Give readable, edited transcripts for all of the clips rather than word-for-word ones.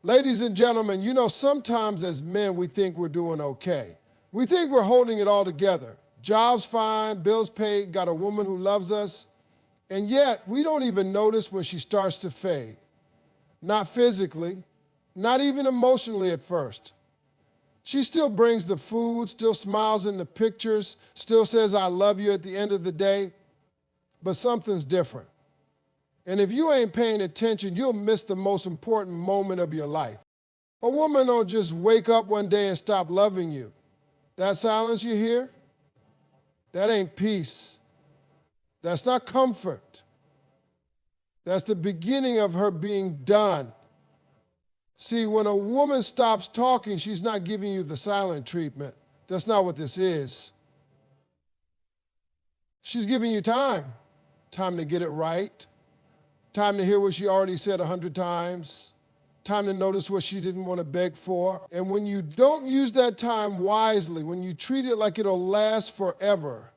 Ladies and gentlemen, you know, sometimes as men, we think we're doing okay. We think we're holding it all together. Job's fine, bills paid, got a woman who loves us, and yet we don't even notice when she starts to fade. Not physically, not even emotionally at first. She still brings the food, still smiles in the pictures, still says, I love you at the end of the day, but something's different. And if you ain't paying attention, you'll miss the most important moment of your life. A woman don't just wake up one day and stop loving you. That silence you hear, that ain't peace. That's not comfort. That's the beginning of her being done. See, when a woman stops talking, she's not giving you the silent treatment. That's not what this is. She's giving you time. Time to get it right. Time to hear what she already said 100 times. Time to notice what she didn't want to beg for. And when you don't use that time wisely, when you treat it like it'll last forever,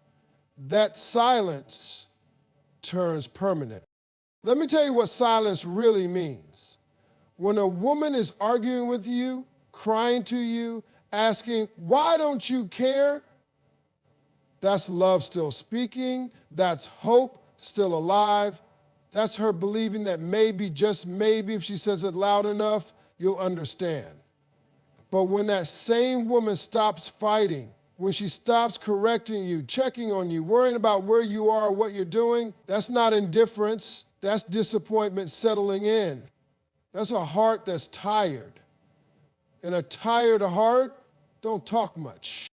that silence turns permanent. Let me tell you what silence really means. When a woman is arguing with you, crying to you, asking, why don't you care? That's love still speaking. That's hope still alive. That's her believing that maybe, just maybe, if she says it loud enough, you'll understand. But when that same woman stops fighting, when she stops correcting you, checking on you, worrying about where you are, what you're doing, that's not indifference. That's disappointment settling in. That's a heart that's tired. And a tired heart don't talk much.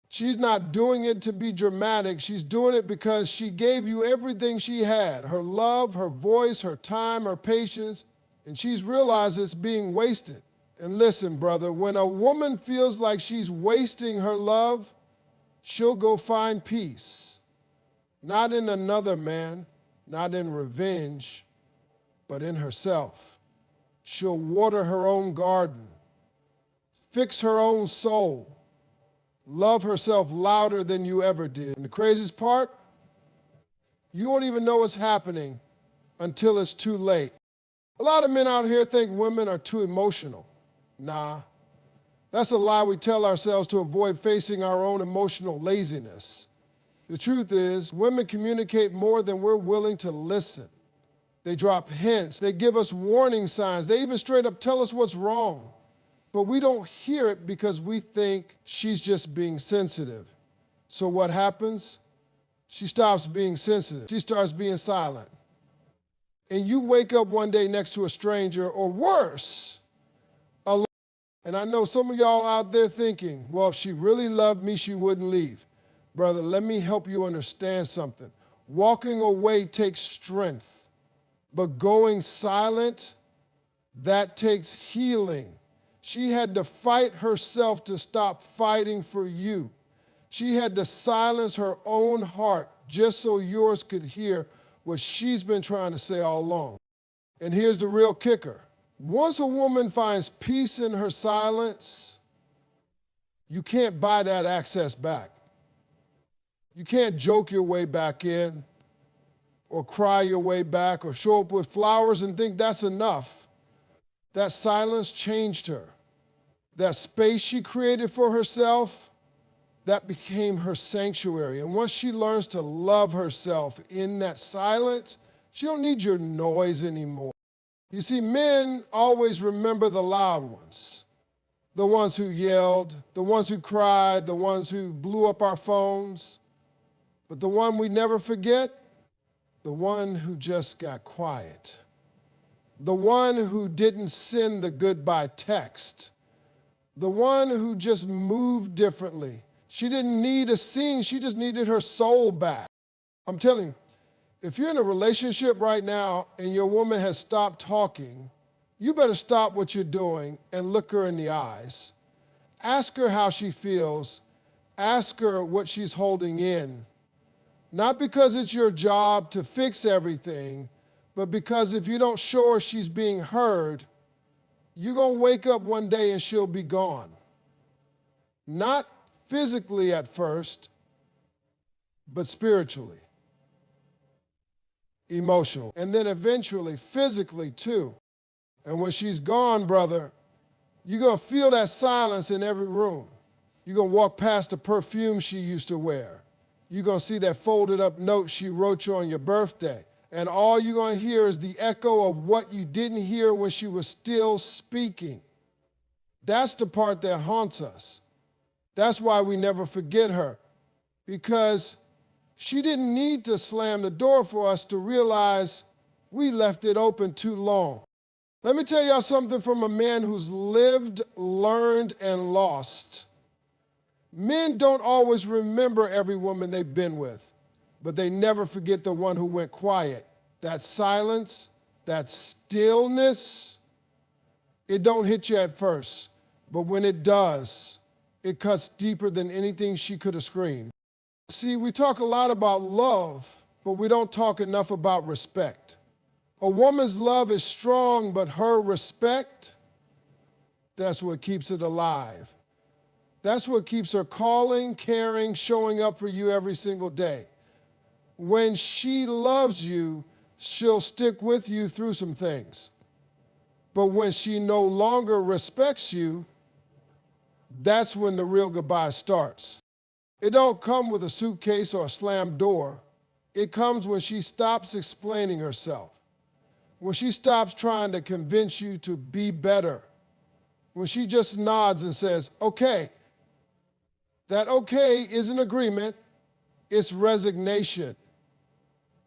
She's not doing it to be dramatic. She's doing it because she gave you everything she had, her love, her voice, her time, her patience, and she's realized it's being wasted. And listen, brother, when a woman feels like she's wasting her love, she'll go find peace. Not in another man, not in revenge, but in herself. She'll water her own garden, fix her own soul, love herself louder than you ever did. And the craziest part, you won't even know what's happening until it's too late. A lot of men out here think women are too emotional. Nah, that's a lie we tell ourselves to avoid facing our own emotional laziness. The truth is, women communicate more than we're willing to listen. They drop hints, they give us warning signs, they even straight up tell us what's wrong. But we don't hear it because we think she's just being sensitive. So what happens? She stops being sensitive. She starts being silent. And you wake up one day next to a stranger, or worse, alone. And I know some of y'all out there thinking, well, if she really loved me, she wouldn't leave. Brother, let me help you understand something. Walking away takes strength, but going silent, that takes healing. She had to fight herself to stop fighting for you. She had to silence her own heart just so yours could hear what she's been trying to say all along. And here's the real kicker. Once a woman finds peace in her silence, you can't buy that access back. You can't joke your way back in, or cry your way back, or show up with flowers and think that's enough. That silence changed her. That space she created for herself, that became her sanctuary. And once she learns to love herself in that silence, she don't need your noise anymore. You see, men always remember the loud ones. The ones who yelled, the ones who cried, the ones who blew up our phones. But the one we never forget, the one who just got quiet. The one who didn't send the goodbye text. The one who just moved differently. She didn't need a scene, she just needed her soul back. I'm telling you, if you're in a relationship right now and your woman has stopped talking, you better stop what you're doing and look her in the eyes. Ask her how she feels. Ask her what she's holding in. Not because it's your job to fix everything, but because if you don't show her she's being heard, you're going to wake up one day and she'll be gone. Not physically at first, but spiritually, emotionally, and then eventually physically too. And when she's gone, brother, you're going to feel that silence in every room. You're going to walk past the perfume she used to wear. You're going to see that folded up note she wrote you on your birthday. And all you're going to hear is the echo of what you didn't hear when she was still speaking. That's the part that haunts us. That's why we never forget her, because she didn't need to slam the door for us to realize we left it open too long. Let me tell y'all something from a man who's lived, learned, and lost. Men don't always remember every woman they've been with, but they never forget the one who went quiet. That silence, that stillness, it don't hit you at first, but when it does, it cuts deeper than anything she could have screamed. See, we talk a lot about love, but we don't talk enough about respect. A woman's love is strong, but her respect, that's what keeps it alive. That's what keeps her calling, caring, showing up for you every single day. When she loves you, she'll stick with you through some things. But when she no longer respects you, that's when the real goodbye starts. It don't come with a suitcase or a slammed door. It comes when she stops explaining herself, when she stops trying to convince you to be better, when she just nods and says, okay. That okay isn't agreement, it's resignation.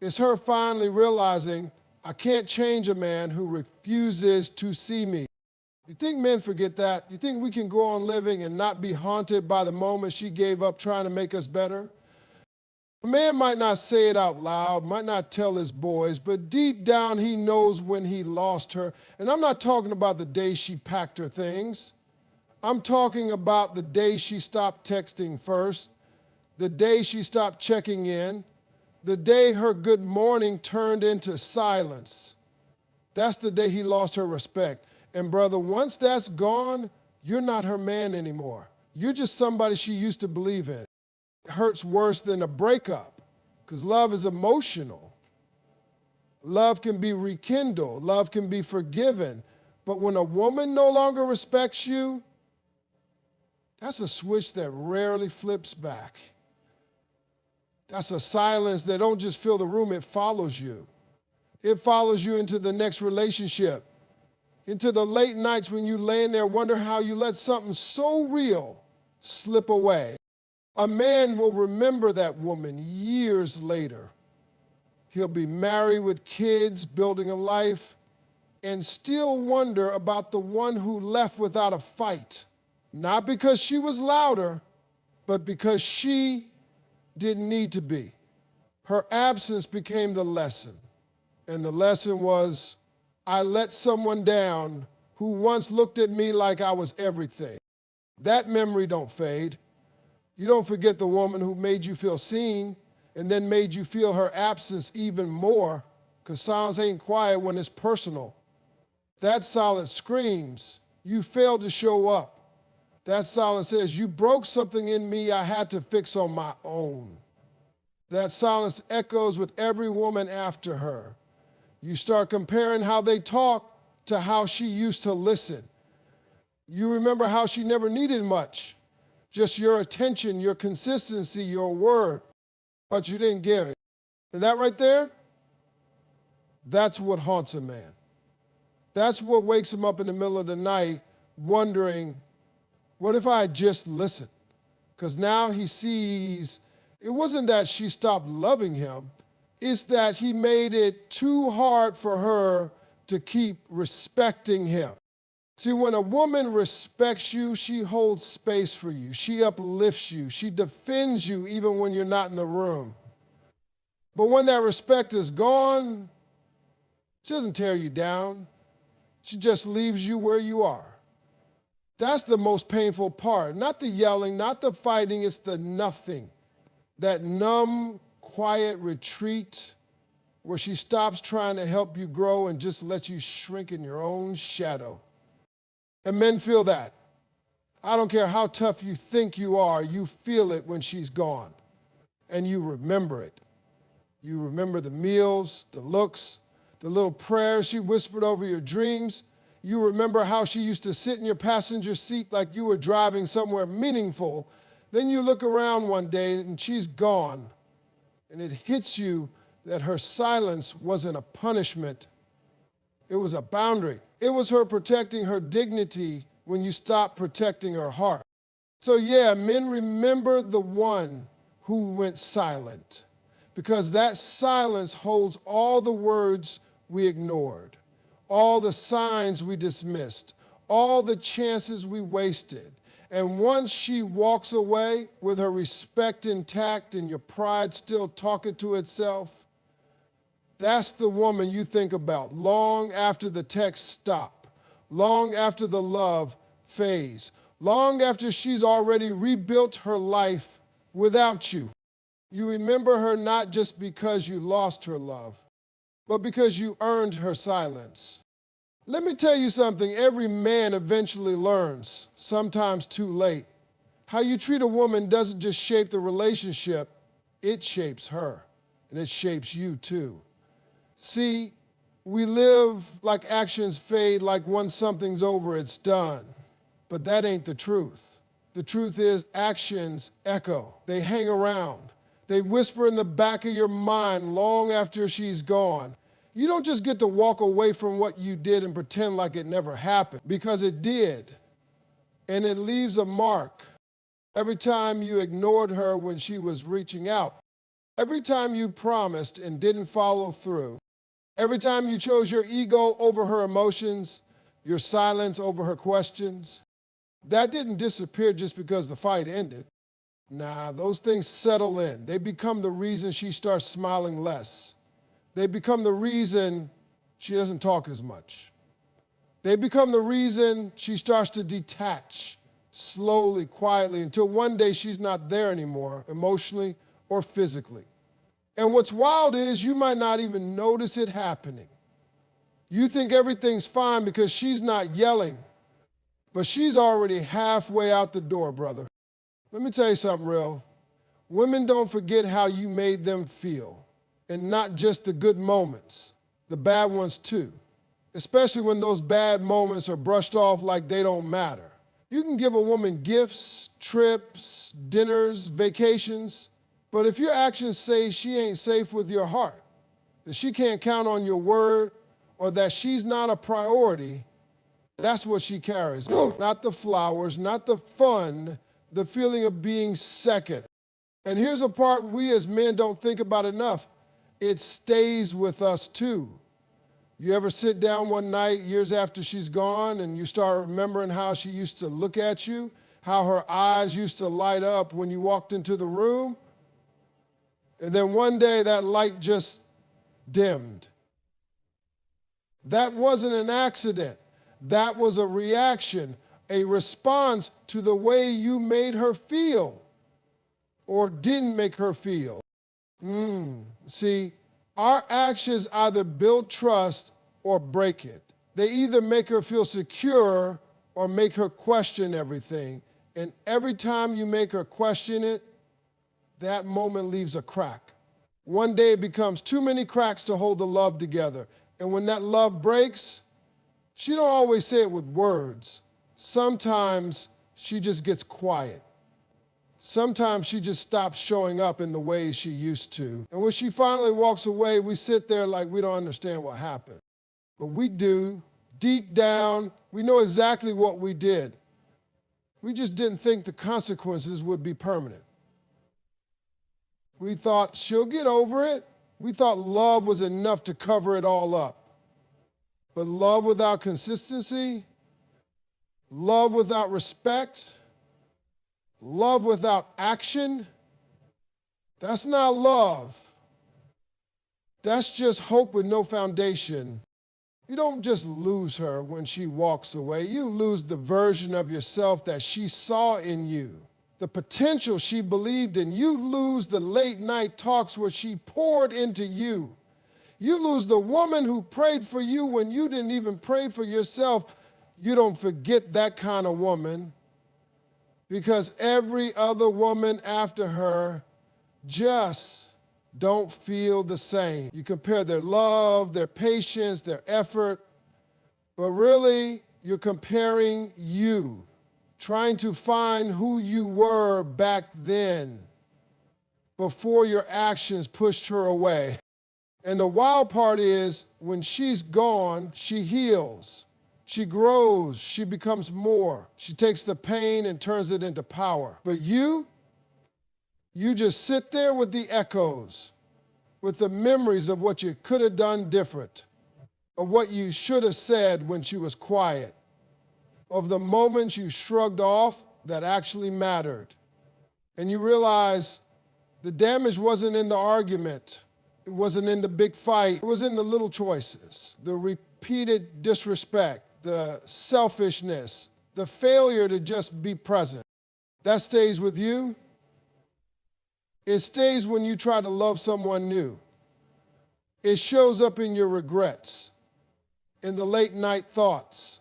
It's her finally realizing, I can't change a man who refuses to see me. You think men forget that? You think we can go on living and not be haunted by the moment she gave up trying to make us better? A man might not say it out loud, might not tell his boys, but deep down he knows when he lost her. And I'm not talking about the day she packed her things. I'm talking about the day she stopped texting first, the day she stopped checking in, the day her good morning turned into silence. That's the day he lost her respect. And brother, once that's gone, you're not her man anymore. You're just somebody she used to believe in. It hurts worse than a breakup, because love is emotional. Love can be rekindled. Love can be forgiven. But when a woman no longer respects you, that's a switch that rarely flips back. That's a silence that don't just fill the room, it follows you. It follows you into the next relationship, into the late nights when you lay in there wonder how you let something so real slip away. A man will remember that woman years later. He'll be married with kids, building a life, and still wonder about the one who left without a fight. Not because she was louder, but because she didn't need to be. Her absence became the lesson. And the lesson was, I let someone down who once looked at me like I was everything. That memory don't fade. You don't forget the woman who made you feel seen and then made you feel her absence even more, because silence ain't quiet when it's personal. That silence screams, you failed to show up. That silence says, you broke something in me I had to fix on my own. That silence echoes with every woman after her. You start comparing how they talk to how she used to listen. You remember how she never needed much, just your attention, your consistency, your word, but you didn't give it. And that right there, that's what haunts a man. That's what wakes him up in the middle of the night wondering, what if I had just listened? Because now he sees, it wasn't that she stopped loving him, it's that he made it too hard for her to keep respecting him. See, when a woman respects you, she holds space for you. She uplifts you. She defends you even when you're not in the room. But when that respect is gone, she doesn't tear you down. She just leaves you where you are. That's the most painful part. Not the yelling, not the fighting, it's the nothing. That numb, quiet retreat where she stops trying to help you grow and just lets you shrink in your own shadow. And men feel that. I don't care how tough you think you are, you feel it when she's gone. And you remember it. You remember the meals, the looks, the little prayers she whispered over your dreams. You remember how she used to sit in your passenger seat like you were driving somewhere meaningful. Then you look around one day and she's gone. And it hits you that her silence wasn't a punishment. It was a boundary. It was her protecting her dignity when you stopped protecting her heart. So yeah, men, remember the one who went silent, because that silence holds all the words we ignored, all the signs we dismissed, all the chances we wasted. And once she walks away with her respect intact and your pride still talking to itself, that's the woman you think about long after the texts stop, long after the love fades, long after she's already rebuilt her life without you. You remember her not just because you lost her love, but because you earned her silence. Let me tell you something, every man eventually learns, sometimes too late. How you treat a woman doesn't just shape the relationship, it shapes her, and it shapes you too. See, we live like actions fade, like once something's over, it's done. But that ain't the truth. The truth is actions echo, they hang around. They whisper in the back of your mind long after she's gone. You don't just get to walk away from what you did and pretend like it never happened, because it did. And it leaves a mark. Every time you ignored her when she was reaching out, every time you promised and didn't follow through, every time you chose your ego over her emotions, your silence over her questions, that didn't disappear just because the fight ended. Nah, those things settle in. They become the reason she starts smiling less. They become the reason she doesn't talk as much. They become the reason she starts to detach slowly, quietly, until one day she's not there anymore, emotionally or physically. And what's wild is you might not even notice it happening. You think everything's fine because she's not yelling, but she's already halfway out the door, brother. Let me tell you something real. Women don't forget how you made them feel, and not just the good moments, the bad ones too, especially when those bad moments are brushed off like they don't matter. You can give a woman gifts, trips, dinners, vacations, but if your actions say she ain't safe with your heart, that she can't count on your word, or that she's not a priority, that's what she carries. Not the flowers, not the fun, the feeling of being second. And here's a part we as men don't think about enough. It stays with us too. You ever sit down one night years after she's gone and you start remembering how she used to look at you, how her eyes used to light up when you walked into the room? And then one day that light just dimmed. That wasn't an accident. That was a reaction, a response to the way you made her feel or didn't make her feel. See, our actions either build trust or break it. They either make her feel secure or make her question everything. And every time you make her question it, that moment leaves a crack. One day it becomes too many cracks to hold the love together. And when that love breaks, she don't always say it with words. Sometimes she just gets quiet. Sometimes she just stops showing up in the ways she used to. And when she finally walks away, we sit there like we don't understand what happened. But we do. Deep down, we know exactly what we did. We just didn't think the consequences would be permanent. We thought she'll get over it. We thought love was enough to cover it all up. But love without consistency, love without respect, love without action, that's not love. That's just hope with no foundation. You don't just lose her when she walks away. You lose the version of yourself that she saw in you, the potential she believed in. You lose the late night talks where she poured into you. You lose the woman who prayed for you when you didn't even pray for yourself. You don't forget that kind of woman, because every other woman after her just don't feel the same. You compare their love, their patience, their effort, But really, you're comparing you, trying to find who you were back then before your actions pushed her away. And the wild part is when she's gone, she heals. She grows, she becomes more. She takes the pain and turns it into power. But you just sit there with the echoes, with the memories of what you could have done different, of what you should have said when she was quiet, of the moments you shrugged off that actually mattered. And you realize the damage wasn't in the argument. It wasn't in the big fight. It was in the little choices, the repeated disrespect, the selfishness, the failure to just be present. That stays with you. It stays when you try to love someone new. It shows up in your regrets, in the late night thoughts,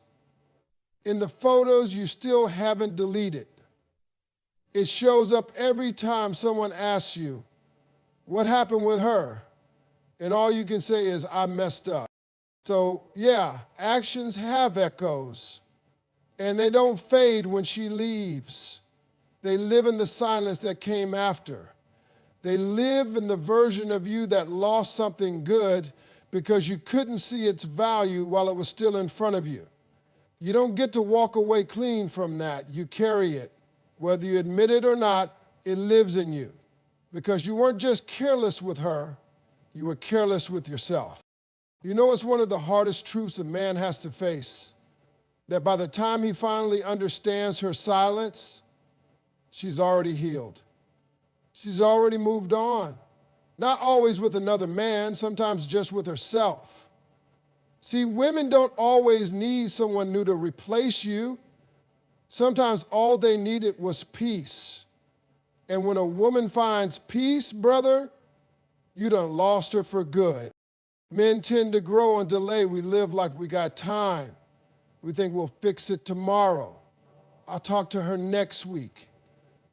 in the photos you still haven't deleted. It shows up every time someone asks you, what happened with her? And all you can say is, I messed up. So yeah, actions have echoes, and they don't fade when she leaves. They live in the silence that came after. They live in the version of you that lost something good because you couldn't see its value while it was still in front of you. You don't get to walk away clean from that. You carry it. Whether you admit it or not, it lives in you. Because you weren't just careless with her, you were careless with yourself. You know, it's one of the hardest truths a man has to face, that by the time he finally understands her silence, she's already healed. She's already moved on. Not always with another man, sometimes just with herself. See, women don't always need someone new to replace you. Sometimes all they needed was peace. And when a woman finds peace, brother, you done lost her for good. Men tend to grow and delay. We live like we got time. We think we'll fix it tomorrow. I'll talk to her next week.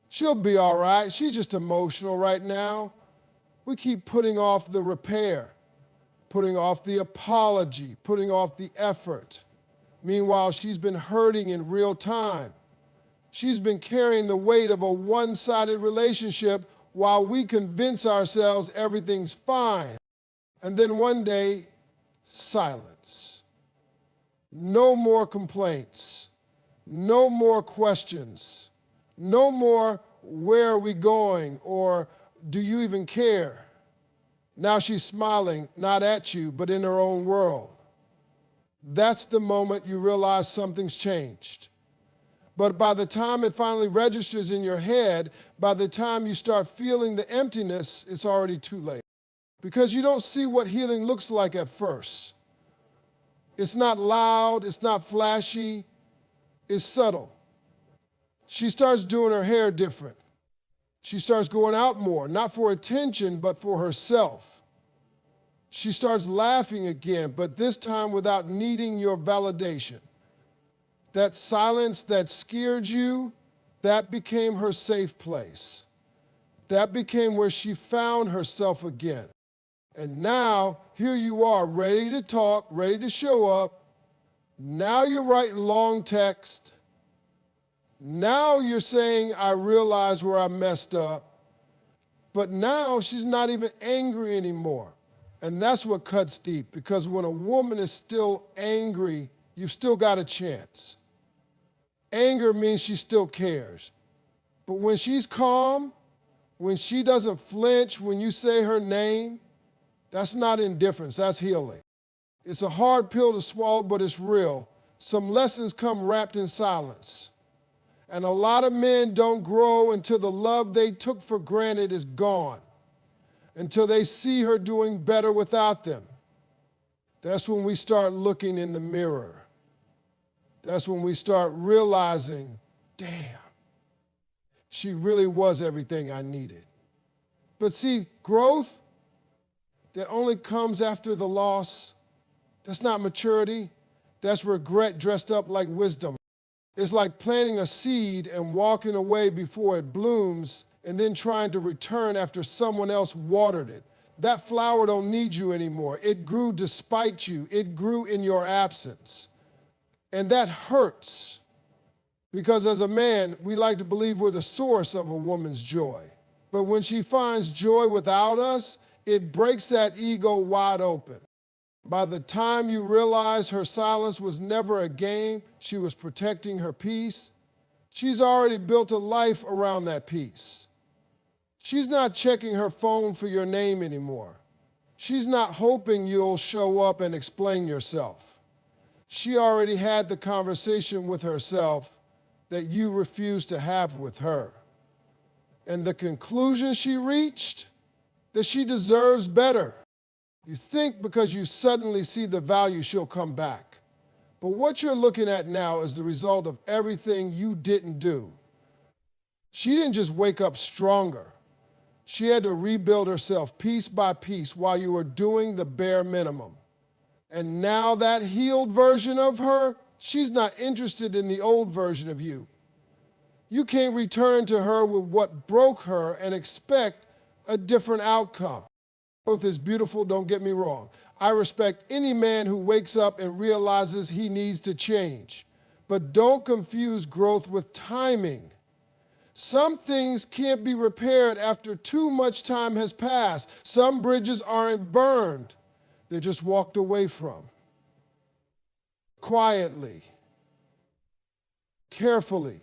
She'll be all right. She's just emotional right now. We keep putting off the repair, putting off the apology, putting off the effort. Meanwhile, she's been hurting in real time. She's been carrying the weight of a one-sided relationship while we convince ourselves everything's fine. And then one day, silence. No more complaints. No more questions. No more, where are we going? Or do you even care? Now she's smiling, not at you, but in her own world. That's the moment you realize something's changed. But by the time it finally registers in your head, by the time you start feeling the emptiness, it's already too late. Because you don't see what healing looks like at first. It's not loud, it's not flashy, it's subtle. She starts doing her hair different. She starts going out more, not for attention, but for herself. She starts laughing again, but this time without needing your validation. That silence that scared you, that became her safe place. That became where she found herself again. And now, here you are, ready to talk, ready to show up. Now you're writing long text. Now you're saying, I realize where I messed up. But now she's not even angry anymore. And that's what cuts deep, because when a woman is still angry, you've still got a chance. Anger means she still cares. But when she's calm, when she doesn't flinch when you say her name, that's not indifference, that's healing. It's a hard pill to swallow, but it's real. Some lessons come wrapped in silence. And a lot of men don't grow until the love they took for granted is gone, until they see her doing better without them. That's when we start looking in the mirror. That's when we start realizing, damn, she really was everything I needed. But see, growth that only comes after the loss, that's not maturity. That's regret dressed up like wisdom. It's like planting a seed and walking away before it blooms and then trying to return after someone else watered it. That flower don't need you anymore. It grew despite you. It grew in your absence. And that hurts because as a man, we like to believe we're the source of a woman's joy. But when she finds joy without us, it breaks that ego wide open. By the time you realize her silence was never a game, she was protecting her peace, she's already built a life around that peace. She's not checking her phone for your name anymore. She's not hoping you'll show up and explain yourself. She already had the conversation with herself that you refused to have with her. And the conclusion she reached, that she deserves better. You think because you suddenly see the value, she'll come back. But what you're looking at now is the result of everything you didn't do. She didn't just wake up stronger. She had to rebuild herself piece by piece while you were doing the bare minimum. And now that healed version of her, she's not interested in the old version of you. You can't return to her with what broke her and expect a different outcome. Growth is beautiful, don't get me wrong. I respect any man who wakes up and realizes he needs to change. But don't confuse growth with timing. Some things can't be repaired after too much time has passed. Some bridges aren't burned. They're just walked away from. Quietly, carefully.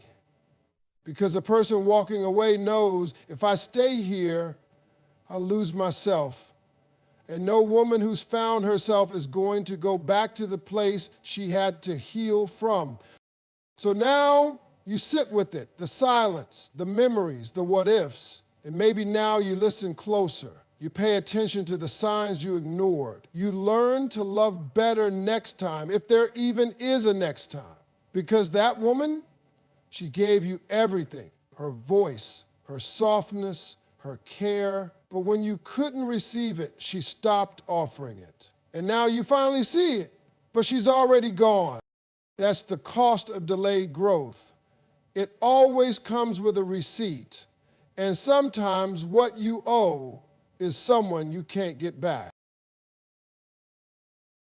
Because the person walking away knows if I stay here, I'll lose myself. And no woman who's found herself is going to go back to the place she had to heal from. So now you sit with it, the silence, the memories, the what ifs, and maybe now you listen closer. You pay attention to the signs you ignored. You learn to love better next time, if there even is a next time. Because that woman, she gave you everything, her voice, her softness, her care. But when you couldn't receive it, she stopped offering it. And now you finally see it, but she's already gone. That's the cost of delayed growth. It always comes with a receipt. And sometimes what you owe is someone you can't get back.